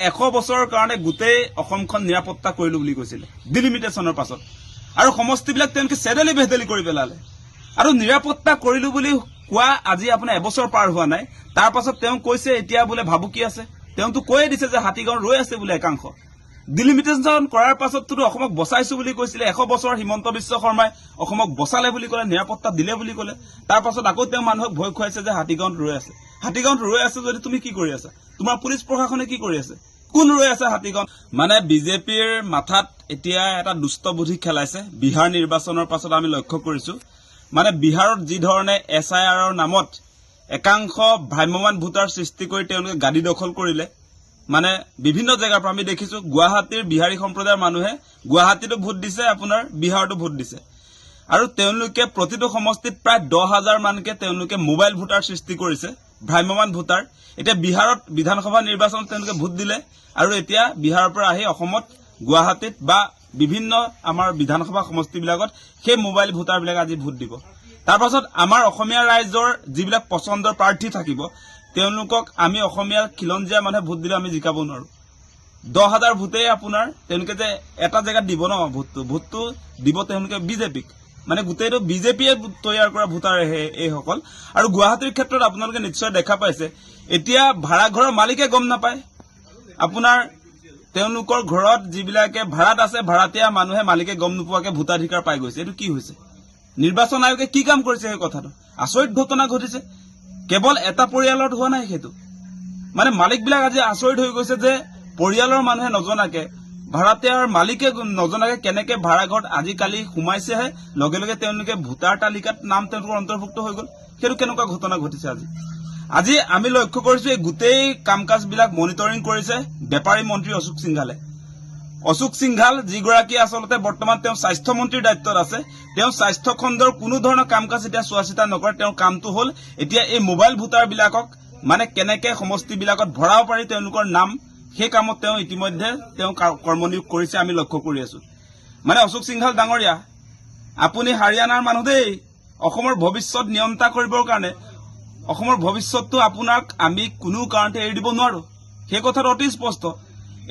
100 বছৰৰ কাৰণে গোটেই অসমখন নিৰাপত্তা কৰিলো বুলি কৈছিলে ডিলিমিটেশনৰ পাছত আৰু সমষ্টিবিলাক তেওঁলোকে চেডেলি বেহদেলি কৰি পেলালে আৰু নিৰাপত্তা কৰিলো বুলি কোৱা আজি আপোনাৰ এবছৰ পাৰ হোৱা নাই তাৰ পাছত তেওঁ কৈছে এতিয়া বোলে ভাবুকি আছে তেওঁটো কৈয়ে দিছে যে হাতীগাঁও ৰৈ আছে বোলে একাংশ ডিলিমিটেশন কৰাৰ পাছতটো অসমক বচাইছো বুলি কৈছিলে 100 বছৰ হিমন্ত বিশ্ব শৰ্মাই অসমক বচালে বুলি ক'লে নিৰাপত্তা দিলে বুলি ক'লে তাৰ পাছত আকৌ তেওঁ মানুহক ভয় খুৱাইছে যে হাতীগাঁৱত ৰৈ আছে যদি তুমি কি কৰি আছা তোমাৰ পুলিচ প্ৰশাসনে কি কৰি আছে কোন ৰৈ আছে হাতীগাঁৱত মানে বিজেপিৰ মাথাত এতিয়া এটা দুষ্ট বুদ্ধি খেলাইছে বিহাৰ নিৰ্বাচনৰ পাছত আমি লক্ষ্য কৰিছো মানে বিহাৰত যি ধৰণে SIRৰ নামত একাংশ ভ্ৰাম্যমান ভোটাৰ সৃষ্টি কৰি তেওঁলোকে গাড়ী দখল কৰিলে মানে বিভিন্ন জায়গাৰ পৰা আমি দেখিছো গুৱাহাটীৰ বিহাৰী সম্প্ৰদায়ৰ মানুহে গুৱাহাটীতো ভোট দিছে আপোনাৰ বিহাৰতো ভোট দিছে আৰু তেওঁলোকে প্ৰতিটো সমষ্টিত প্ৰায় 10,000 মানকে তেওঁলোকে মোবাইল ভোটাৰ সৃষ্টি কৰিছে ভ্ৰাম্যমান ভোটাৰ এতিয়া বিহাৰত বিধানসভা নিৰ্বাচনত তেওঁলোকে ভোট দিলে আৰু এতিয়া বিহাৰৰ পৰা আহি অসমত গুৱাহাটীত বা বিভিন্ন আমাৰ বিধানসভা সমষ্টিবিলাকত সেই মোবাইল ভোটাৰবিলাক আজি ভোট দিব তাৰ পাছত আমাৰ অসমীয়া ৰাইজৰ যিবিলাক পছন্দৰ প্ৰাৰ্থী থাকিব তেওঁলোকক আমি অসমীয়া খিলঞ্জীয়া মানুহে ভোট দিলে আমি জিকাব নোৱাৰো 10,000 ভোটে আপোনাৰ তেওঁলোকে যে এটা জায়গাত দিব ন ভোটটো দিব তেওঁলোকে বিজেপিক মানে গোটেইটো বিজেপিয়ে তৈয়াৰ কৰা ভোটাৰ এই সকল আৰু গুৱাহাটীৰ ক্ষেত্ৰত আপোনালোকে নিশ্চয় দেখা পাইছে এতিয়া ভাড়া ঘৰৰ মালিকে গম নাপায় আপোনাৰ তেওঁলোকৰ ঘৰত যিবিলাকে ভাড়াত আছে ভাড়াতীয়া মানুহে মালিকে গম নোপোৱাকে ভোটাধিকাৰ পাই গৈছে এটো কি হৈছে নিৰ্বাচন আয়োগে কি কাম কৰিছে এই কথাটো আচৰিত ঘটনা ঘটিছে কেৱল এটা পৰিয়ালত হোৱা নাই হেতু মানে মালিকবিলাক আজি আচৰিত হৈ গৈছে যে পৰিয়ালৰ মানুহে নজনাকে ভাড়াতীয়াৰ মালিকে নজনাকে কেনেকে ভাড়া ঘৰত আজিকালি সোমাইছেহে লগে লগে তেওঁলোকে ভোটাৰ তালিকাত নাম তেওঁলোকৰ অন্তৰ্ভুক্ত হৈ গল হেতু কেনেকুৱা ঘটনা ঘটিছে আজি আমি লক্ষ্য কৰিছো এই গোটেই কামকাজবিলাক মনিটৰিং কৰিছে বেপাৰী মন্ত্ৰী অশোক সিংঘাল যিগৰাকী আসলতে বৰ্তমান তেওঁ স্বাস্থ্য মন্ত্ৰীৰ দায়িত্বত আছে তেওঁ স্বাস্থ্য খণ্ডৰ কোনো ধৰণৰ কামকাজ এতিয়া চোৱাচিতা নকৰে তেওঁৰ কামটো হল এতিয়া এই মোবাইল ভোটাৰ বিলাকক মানে কেনেকে সমষ্টিবিলাকত ভৰাব পাৰি তেওঁলোকৰ নাম সেই কামত তেওঁ ইতিমধ্যে তেওঁ কৰ্মনিয়োগ কৰিছে আমি লক্ষ্য কৰি আছো মানে অশোক সিংঘাল ডাঙৰীয়া আপুনি হাৰিয়ানাৰ মানুহ দেই অসমৰ ভৱিষ্যত নিয়ন্ত্ৰণ কৰিবৰ কাৰণে অসমৰ ভৱিষ্যতটো আপোনাক আমি কোনো কাৰণতে এৰি দিব নোৱাৰো সেই কথাটো অতি স্পষ্ট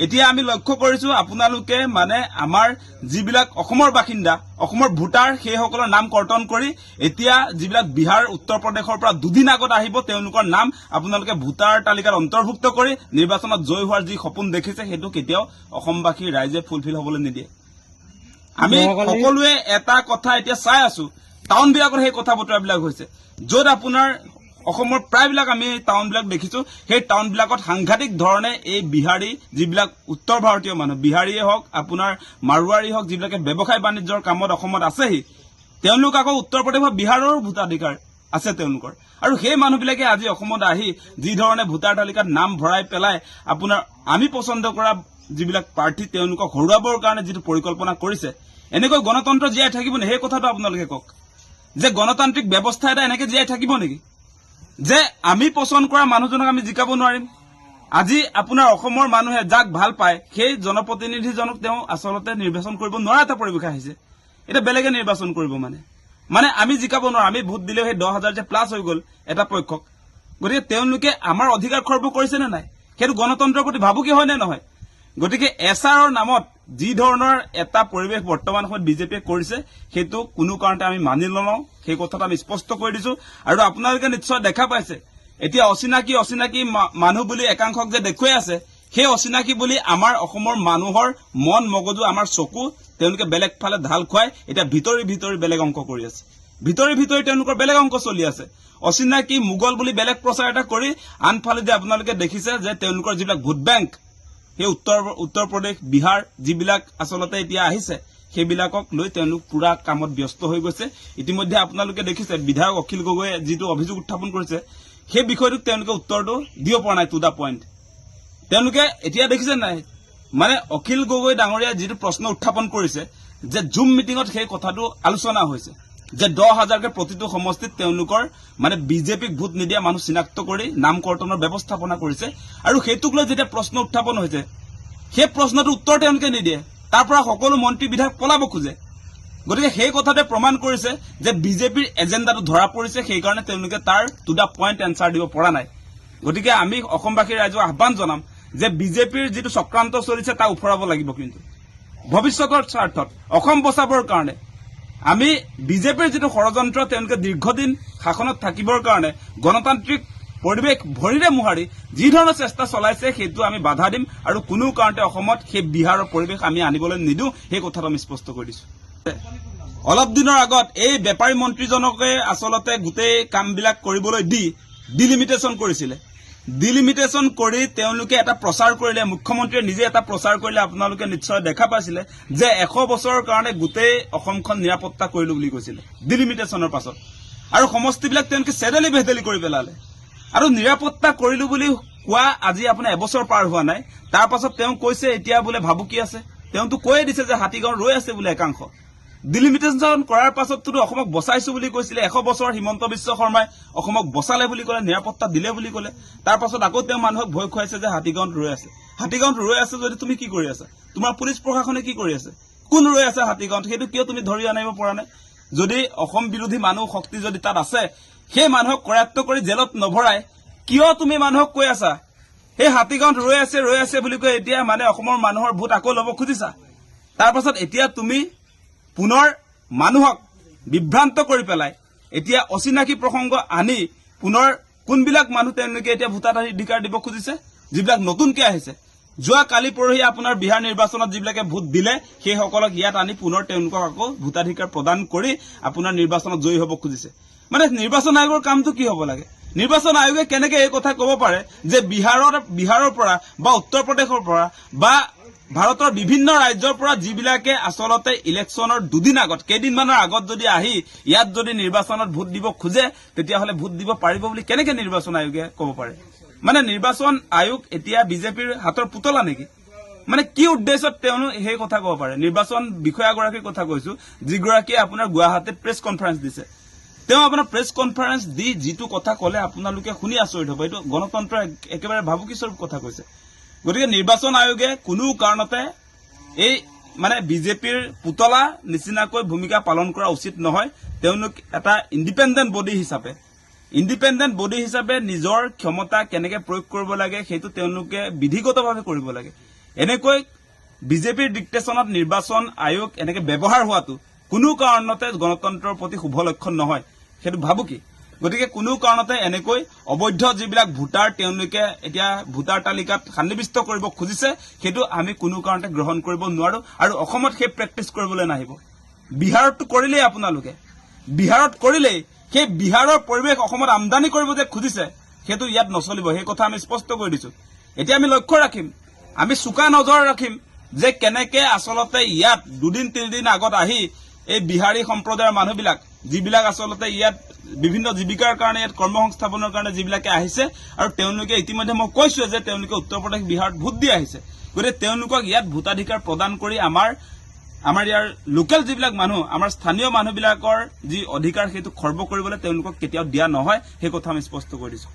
এতিয়া আমি লক্ষ্য কৰিছো আপোনালোকে মানে আমাৰ যিবিলাক অসমৰ বাসিন্দা অসমৰ ভোটাৰ সেই সকলৰ নাম কৰ্তন কৰি এতিয়া যিবিলাক বিহাৰ উত্তৰ প্ৰদেশৰ পৰা দুদিন আগত আহিব তেওঁলোকৰ নাম আপোনালোকে ভোটাৰ তালিকাত অন্তৰ্ভুক্ত কৰি নিৰ্বাচনত জয় হোৱাৰ যি সপোন দেখিছে হেতু কেতিয়াও অসমবাসী ৰাইজে ফুলফিল হ'বলৈ নিদিয়ে আমি সকলোৱে এটা কথা এতিয়া চাই আছো টাউন বিলাকৰ সেই কথা বতৰাবিলাক হৈছে য'ত আপোনাৰ অসমৰ প্ৰায়বিলাক আমি টাউনবিলাক দেখিছো সেই টাউনবিলাকত সাংঘাতিক ধৰণে এই বিহাৰী যিবিলাক উত্তৰ ভাৰতীয় মানুহ বিহাৰীয়ে হওক আপোনাৰ মাৰোৱাৰী হওক যিবিলাকে ব্যৱসায় বাণিজ্যৰ কামত অসমত আছেহি তেওঁলোক আকৌ উত্তৰ প্ৰদেশ বা বিহাৰৰ ভোটাধিকাৰ আছে তেওঁলোকৰ আৰু সেই মানুহবিলাকে আজি অসমত আহি যি ধৰণে ভোটাৰ তালিকাত নাম ভৰাই পেলাই আপোনাৰ আমি পছন্দ কৰা যিবিলাক প্ৰাৰ্থী তেওঁলোকক হৰুৱাবৰ কাৰণে যিটো পৰিকল্পনা কৰিছে এনেকৈ গণতন্ত্ৰ জীয়াই থাকিব নে সেই কথাটো আপোনালোকে কওক যে গণতান্ত্ৰিক ব্যৱস্থা এটা এনেকৈ জীয়াই থাকিব নেকি যে আমি পছন্দ কৰা মানুহজনক আমি জিকাব নোৱাৰিম আজি আপোনাৰ অসমৰ মানুহে যাক ভাল পায় সেই জনপ্ৰতিনিধিজনক তেওঁ আসলতে নিৰ্বাচন কৰিব নোৱাৰা এটা পৰিৱেশ আহিছে এটা বেলেগে নিৰ্বাচন কৰিব মানে আমি জিকাব নোৱাৰো আমি ভোট দিলেও সেই 10,000 যে প্লাস হৈ গল এটা পক্ষক গতিকে তেওঁলোকে আমাৰ অধিকাৰ খৰ্ব কৰিছে নে নাই সেইটো গণতন্ত্ৰৰ প্ৰতি ভাবুকি হয় নে নহয় গতিকে SRৰ নামত যি ধৰণৰ এটা পৰিৱেশ বৰ্তমান সময়ত বিজেপিয়ে কৰিছে সেইটো কোনো কাৰণতে আমি মানি নলওঁ সেই কথাটো আমি স্পষ্ট কৰি দিছো আৰু আপোনালোকে নিশ্চয় দেখা পাইছে এতিয়া অচিনাকি মানুহ বুলি একাংশক যে দেখুৱাই আছে সেই অচিনাকি বুলি আমাৰ অসমৰ মানুহৰ মন মগজু আমাৰ চকু তেওঁলোকে বেলেগ ফালে ঢাল খুৱাই এতিয়া ভিতৰি বেলেগ অংক কৰি আছে ভিতৰি তেওঁলোকৰ বেলেগ অংক চলি আছে অচিনাকি মুগল বুলি বেলেগ প্ৰচাৰ এটা কৰি আনফালে যে আপোনালোকে দেখিছে যে তেওঁলোকৰ যিবিলাক ভোট বেংক সেই উত্তৰ প্ৰদেশ বিহাৰ যিবিলাক আসলতে এতিয়া আহিছে সেইবিলাকক লৈ তেওঁলোক পুৰা কামত ব্যস্ত হৈ গৈছে ইতিমধ্যে আপোনালোকে দেখিছে বিধায়ক অখিল গগৈয়ে যিটো অভিযোগ উত্থাপন কৰিছে সেই বিষয়টোক তেওঁলোকে উত্তৰটো দিব পৰা নাই টু দা পইণ্ট তেওঁলোকে এতিয়া দেখিছে নাই মানে অখিল গগৈ ডাঙৰীয়া যিটো প্ৰশ্ন উত্থাপন কৰিছে যে জুম মিটিঙত সেই কথাটো আলোচনা হৈছে যে 10,000কে প্ৰতিটো সমষ্টিত তেওঁলোকৰ মানে বিজেপিক ভোট নিদিয়া মানুহ চিনাক্ত কৰি নাম কৰ্তনৰ ব্যৱস্থাপনা কৰিছে আৰু সেইটোক লৈ যেতিয়া প্ৰশ্ন উত্থাপন হৈছে সেই প্ৰশ্নটো উত্তৰ তেওঁলোকে নিদিয়ে তাৰ পৰা সকলো মন্ত্ৰী বিধায়ক পলাব খোজে গতিকে সেই কথাতে প্ৰমাণ কৰিছে যে বিজেপিৰ এজেন্ডাটো ধৰা পৰিছে সেই কাৰণে তেওঁলোকে তাৰ টু দা পইণ্ট এনসাৰ দিব পৰা নাই গতিকে আমি অসমবাসী ৰাইজক আহ্বান জনাম যে বিজেপিৰ যিটো চক্ৰান্ত চলিছে তা উফৰাব লাগিব কিন্তু ভৱিষ্যতৰ স্বাৰ্থত অসম বচাবৰ কাৰণে আমি বিজেপিৰ যিটো ষড়যন্ত্ৰ তেওঁলোকে দীৰ্ঘদিন শাসনত থাকিবৰ কাৰণে গণতান্ত্ৰিক পৰিৱেশ ভৰিৰে মোহাৰি যি ধৰণৰ চেষ্টা চলাইছে সেইটো আমি বাধা দিম আৰু কোনো কাৰণতে অসমত সেই বিহাৰৰ পৰিৱেশ আমি আনিবলৈ নিদিওঁ সেই কথাটো আমি স্পষ্ট কৰি দিছো অলপ দিনৰ আগত এই বেপাৰী মন্ত্ৰীজনকে আচলতে গোটেই কামবিলাক কৰিবলৈ দি ডিলিমিটেশ্যন কৰিছিলে ডিলিমিটেশ্যন কৰি তেওঁলোকে এটা প্ৰচাৰ কৰিলে মুখ্যমন্ত্ৰীয়ে নিজে এটা প্ৰচাৰ কৰিলে আপোনালোকে নিশ্চয় দেখা পাইছিলে যে 100 বছৰৰ কাৰণে গোটেই অসমখন নিৰাপত্তা কৰিলো বুলি কৈছিলে ডিলিমিটেশ্যনৰ পাছত আৰু সমষ্টিবিলাক তেওঁলোকে চেডেলি ভেদেলি কৰি পেলালে আৰু নিৰাপত্তা কৰিলো বুলি কোৱা আজি আপোনাৰ এবছৰ পাৰ হোৱা নাই তাৰ পাছত তেওঁ কৈছে এতিয়া বোলে ভাবুকি আছে তেওঁতো কৈয়ে দিছে যে হাতীগাঁও ৰৈ আছে বোলে একাংশ ডিলিমিটেশ্যন কৰাৰ পাছততো অসমক বচাইছো বুলি কৈছিলে 100 বছৰ হিমন্ত বিশ্ব শৰ্মাই অসমক বচালে বুলি ক'লে নিৰাপত্তা দিলে বুলি ক'লে তাৰ পাছত আকৌ তেওঁ মানুহক ভয় খুৱাইছে যে হাতীগাঁৱত ৰৈ আছে যদি তুমি কি কৰি আছা তোমাৰ পুলিচ প্ৰশাসনে কি কৰি আছে কোন ৰৈ আছে হাতীগাঁৱত সেইটো কিয় তুমি ধৰি আনিব পৰা নাই যদি অসম বিৰোধী মানুহ শক্তি যদি তাত আছে সেই মানুহক কৰায়ত্ব কৰি জেলত নভৰাই কিয় তুমি মানুহক কৈ আছা এই হাতীগাঁৱত ৰৈ আছে বুলি কৈ এতিয়া মানে অসমৰ মানুহৰ ভোট আকৌ ল'ব খুজিছা তাৰ পাছত এতিয়া তুমি পুনৰ মানুহক বিভ্ৰান্ত কৰি পেলাই এতিয়া অচিনাকি প্ৰসংগ আনি পুনৰ কোনবিলাক মানুহ তেওঁলোকে এতিয়া ভোটাধিকাৰ দিব খুজিছে যিবিলাক নতুনকে আহিছে যোৱা কালি পৰহি আপোনাৰ বিহাৰ নিৰ্বাচনত যিবিলাকে ভোট দিলে সেই সকলক ইয়াত আনি পুনৰ তেওঁলোকক আকৌ ভোটাধিকাৰ প্ৰদান কৰি আপোনাৰ নিৰ্বাচনত জয়ী হ'ব খুজিছে মানে নিৰ্বাচন আয়োগৰ কামটো কি হ'ব লাগে নিৰ্বাচন আয়োগে কেনেকে এই কথা ক'ব পাৰে যে বিহাৰৰ পৰা বা উত্তৰ প্ৰদেশৰ পৰা বা ভাৰতৰ বিভিন্ন ৰাজ্যৰ পৰা যিবিলাকে আচলতে ইলেকশ্যনৰ দুদিন আগত কেইদিনমানৰ আগত যদি আহি ইয়াত যদি নিৰ্বাচনত ভোট দিব খোজে তেতিয়াহ'লে ভোট দিব পাৰিব বুলি কেনেকে নিৰ্বাচন আয়োগে ক'ব পাৰে মানে নিৰ্বাচন আয়োগ এতিয়া বিজেপিৰ হাতৰ পুতলা নেকি মানে কি উদ্দেশ্যত তেওঁ সেই কথা ক'ব পাৰে নিৰ্বাচন বিষয়াগৰাকীৰ কথা কৈছো যিগৰাকীয়ে আপোনাৰ গুৱাহাটীত প্ৰেছ কনফাৰেন্স দিছে তেওঁ আপোনাৰ প্ৰেছ কনফাৰেন্স দি যিটো কথা ক'লে আপোনালোকে শুনি আচৰিত হ'ব এইটো গণতন্ত্ৰৰ একেবাৰে ভাবুকিস্বৰূপ কথা কৈছে গতিকে নিৰ্বাচন আয়োগে কোনো কাৰণতে এই মানে বিজেপিৰ পুতলা নিচিনাকৈ ভূমিকা পালন কৰা উচিত নহয় তেওঁলোক এটা ইণ্ডিপেণ্ডেণ্ট বডি হিচাপে নিজৰ ক্ষমতা কেনেকে প্ৰয়োগ কৰিব লাগে সেইটো তেওঁলোকে বিধিগতভাৱে কৰিব লাগে এনেকৈ বিজেপিৰ ডিক্টেশ্যনত নিৰ্বাচন আয়োগ এনেকে ব্যৱহাৰ হোৱাটো কোনো কাৰণতে গণতন্ত্ৰৰ প্ৰতি শুভ লক্ষণ নহয় সেইটো ভাবুকি গতিকে কোনো কাৰণতে এনেকৈ অবৈধ যিবিলাক ভোটাৰ তেওঁলোকে এতিয়া ভোটাৰ তালিকাত সন্নিৱিষ্ট কৰিব খুজিছে সেইটো আমি কোনো কাৰণতে গ্ৰহণ কৰিব নোৱাৰো আৰু অসমত সেই প্ৰেক্টিছ কৰিবলৈ নাহিব বিহাৰতো কৰিলেই আপোনালোকে বিহাৰত কৰিলেই সেই বিহাৰৰ পৰিৱেশ অসমত আমদানি কৰিব যে খুজিছে সেইটো ইয়াত নচলিব সেই কথা আমি স্পষ্ট কৰি দিছো এতিয়া আমি লক্ষ্য ৰাখিম আমি চোকা নজৰ ৰাখিম যে কেনেকে আচলতে ইয়াত দুদিন তিনিদিন আগত আহি এই বিহাৰী সম্প্ৰদায়ৰ মানুহবিলাক যিবিলাক আচলতে ইয়াত বিভিন্ন জীৱিকাৰ কাৰণে ইয়াত কৰ্মসংস্থাপনৰ কাৰণে যিবিলাকে আহিছে আৰু তেওঁলোকে ইতিমধ্যে মই কৈছো যে তেওঁলোকে উত্তৰ প্ৰদেশ বিহাৰত ভোট দি আহিছে গতিকে তেওঁলোকক ইয়াত ভোটাধিকাৰ প্ৰদান কৰি আমাৰ ইয়াৰ লোকেল যিবিলাক মানুহ আমাৰ স্থানীয় মানুহবিলাকৰ যি অধিকাৰ সেইটো খৰ্ব কৰিবলৈ তেওঁলোকক কেতিয়াও দিয়া নহয় সেই কথা আমি স্পষ্ট কৰি দিছো